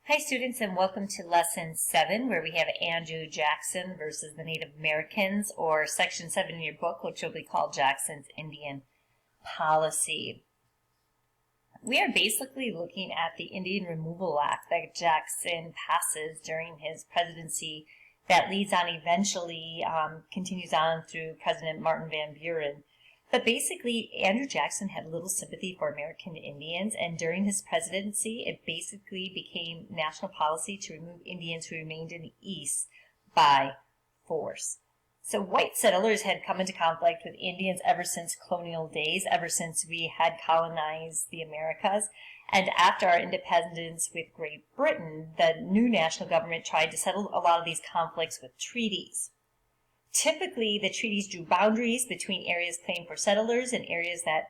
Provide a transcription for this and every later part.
Hi students, and welcome to lesson 7, where we have Andrew Jackson versus the Native Americans, or section 7 in your book, which will be called Jackson's Indian Policy. We are basically looking at the Indian Removal Act that Jackson passes during his presidency that leads on eventually, continues on through President Martin Van Buren. But basically, Andrew Jackson had little sympathy for American Indians, and during his presidency, it basically became national policy to remove Indians who remained in the East by force. So white settlers had come into conflict with Indians ever since colonial days, ever since we had colonized the Americas. And after our independence with Great Britain, the new national government tried to settle a lot of these conflicts with treaties. Typically, the treaties drew boundaries between areas claimed for settlers and areas that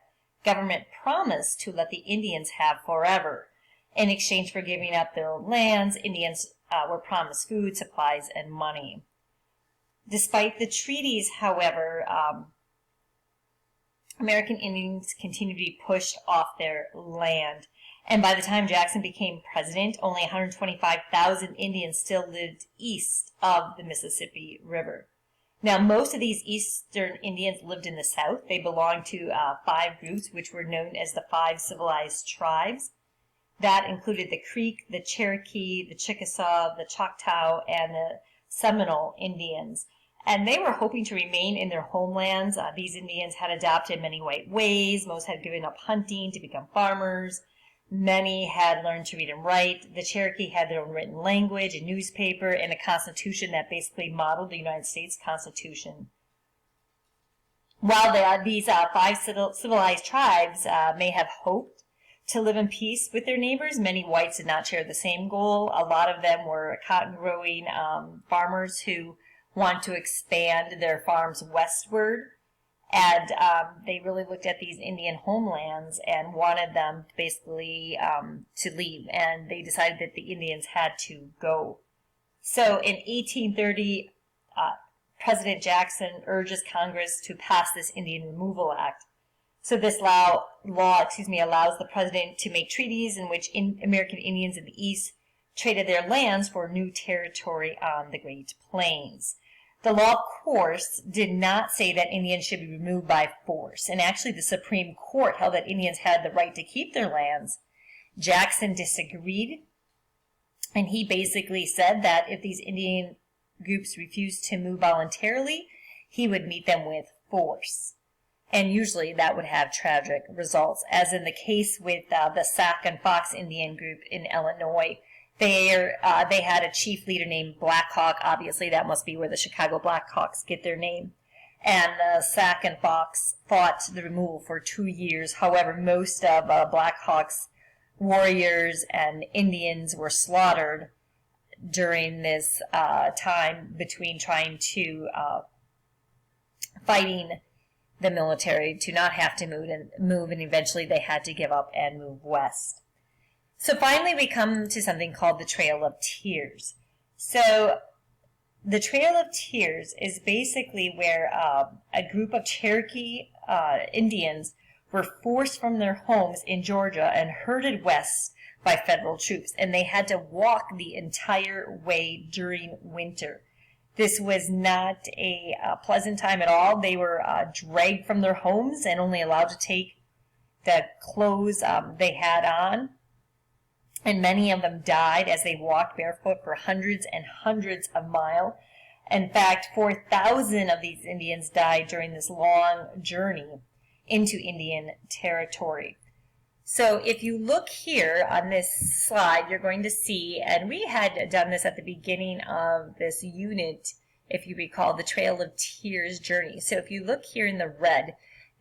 government promised to let the Indians have forever. In exchange for giving up their lands, Indians were promised food, supplies, and money. Despite the treaties, however, American Indians continued to be pushed off their land. And by the time Jackson became president, only 125,000 Indians still lived east of the Mississippi River. Now, most of these Eastern Indians lived in the South. They belonged to 5 groups, which were known as the 5 civilized tribes. That included the Creek, the Cherokee, the Chickasaw, the Choctaw, and the Seminole Indians. And they were hoping to remain in their homelands. These Indians had adopted many white ways. Most had given up hunting to become farmers. Many had learned to read and write. The Cherokee had their own written language, a newspaper, and a constitution that basically modeled the United States Constitution. While these 5 civilized tribes may have hoped to live in peace with their neighbors, many whites did not share the same goal. A lot of them were cotton-growing farmers who wanted to expand their farms westward. And they really looked at these Indian homelands and wanted them basically to leave. And they decided that the Indians had to go. So in 1830, President Jackson urges Congress to pass this Indian Removal Act. So this law allows the president to make treaties in which American Indians in the East traded their lands for new territory on the Great Plains. The law, of course, did not say that Indians should be removed by force, and actually the Supreme Court held that Indians had the right to keep their lands. Jackson disagreed, and he basically said that if these Indian groups refused to move voluntarily, he would meet them with force. And usually that would have tragic results, as in the case with the Sac and Fox Indian group in Illinois. They had a chief leader named Black Hawk. Obviously, that must be where the Chicago Blackhawks get their name. And the Sac and Fox fought the removal for 2 years. However, most of Black Hawk's warriors and Indians were slaughtered during this time between trying to fighting the military to not have to move, and eventually they had to give up and move west. So finally we come to something called the Trail of Tears. So the Trail of Tears is basically where a group of Cherokee Indians were forced from their homes in Georgia and herded west by federal troops, and they had to walk the entire way during winter. This was not a pleasant time at all. They were dragged from their homes and only allowed to take the clothes they had on. And many of them died as they walked barefoot for hundreds and hundreds of miles. In fact, 4,000 of these Indians died during this long journey into Indian territory. So if you look here on this slide, you're going to see, and we had done this at the beginning of this unit, if you recall, the Trail of Tears journey. So if you look here in the red,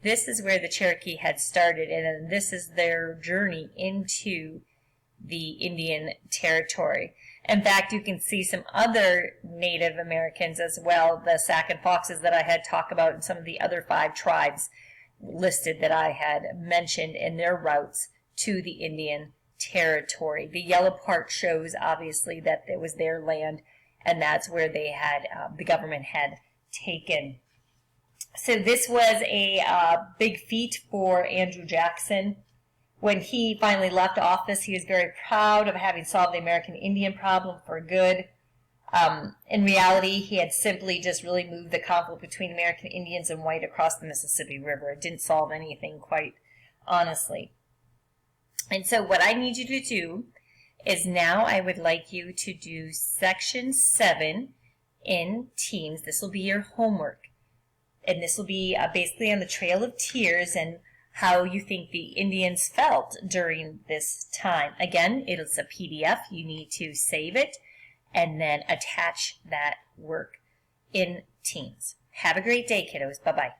this is where the Cherokee had started, and then this is their journey into the Indian territory. In fact, you can see some other Native Americans as well, the Sac and Foxes that I had talked about, and some of the other 5 tribes listed that I had mentioned in their routes to the Indian territory. The yellow part shows obviously that it was their land, and that's where they had the government had taken. So this was a big feat for Andrew Jackson. When he finally left office, he was very proud of having solved the American Indian problem for good. In reality, he had simply just really moved the conflict between American Indians and white across the Mississippi River. It didn't solve anything, quite honestly. And so what I need you to do is now I would like you to do section 7 in Teams. This will be your homework. And this will be basically on the Trail of Tears and how you think the Indians felt during this time. Again, it is a PDF. You need to save it and then attach that work in Teams. Have a great day, kiddos. Bye-bye.